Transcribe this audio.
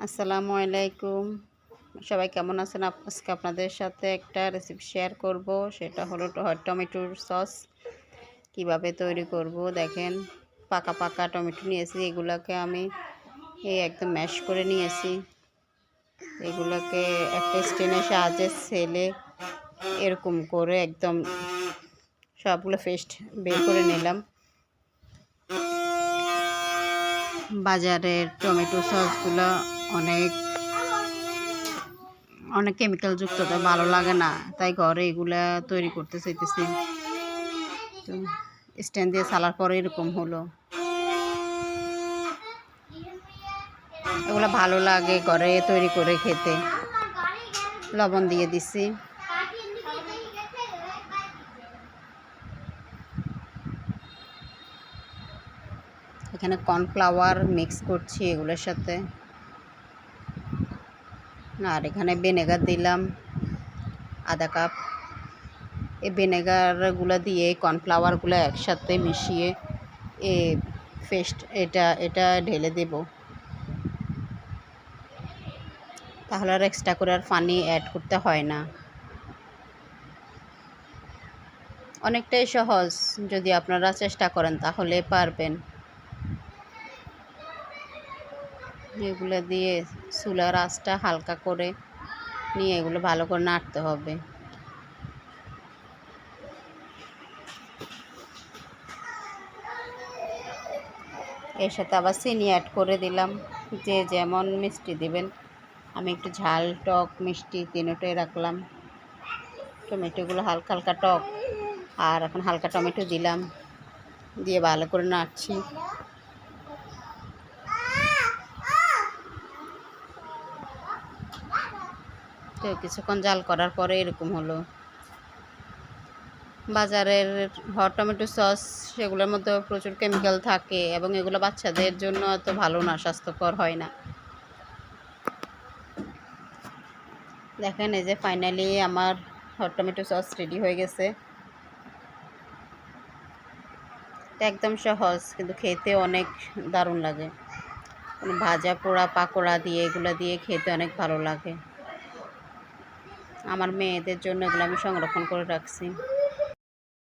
আসসালামু আলাইকুম। সবাই কেমন আছেন? আজকে আপনাদের সাথে একটা রেসিপি শেয়ার করব। সেটা হলো টমেটোর সস কিভাবে তৈরি করব। দেখেন, পাকা পাকা টমেটো নিয়েছি। এগুলোকে আমি একদম ম্যাশ করে নিয়েছি। এগুলোকে একটা স্টেনের সাহায্যে ছেলে এরকম করে একদম সবগুলো পেস্ট বের করে নিলাম। বাজারের টমেটো সসগুলো অনেক কেমিক্যাল যুক্ত, তো ভালো লাগে না, তাই ঘরে এগুলা তৈরি করতে চাইতেছি। তো স্ট্যান্ড দিয়ে ছালার পরে এরকম হলো। এগুলো ভালো লাগে ঘরে তৈরি করে খেতে। লবণ দিয়ে দিছি। এখানে কর্নফ্লাওয়ার মিক্স করছি এগুলোর সাথে। আর এখানে ভিনেগার দিলাম আধা কাপ। এই ভিনেগারগুলো দিয়ে কর্নফ্লাওয়ারগুলো একসাথে মিশিয়ে পেস্ট এটা ঢেলে দেব। তাহলে আর এক্সট্রা করে আর পানি অ্যাড করতে হয় না। অনেকটাই সহজ, যদি আপনারা চেষ্টা করেন তাহলে পারবেন। এগুলো দিয়ে চুলার আঁচটা হালকা করে নিয়ে এগুলো ভালো করে নাড়তে হবে। এর সাথে আবার চিনি অ্যাড করে দিলাম, যে যেমন মিষ্টি দিবেন। আমি একটু ঝাল টক মিষ্টি তিনটাই রাখলাম। টমেটোগুলো হালকা হালকা টক, আর এখন হালকা টমেটো দিলাম, দিয়ে ভালো করে নাড়ছি। তো কিছুক্ষণ জাল করার পরে এরকম হলো। বাজারের হট টমেটো সস, সেগুলোর মধ্যে প্রচুর কেমিক্যাল থাকে এবং এগুলো বাচ্চাদের জন্য এত ভালো না, স্বাস্থ্যকর হয় না। দেখেন, এই যে ফাইনালি আমার হট টমেটো সস রেডি হয়ে গেছে। এটা একদম সহজ, কিন্তু খেতে অনেক দারুণ লাগে। ভাজা পোড়া পাকোড়া দিয়ে এগুলো দিয়ে খেতে অনেক ভালো লাগে। আমার মেয়েদের জন্য এগুলো আমি সংরক্ষণ করে রাখছি।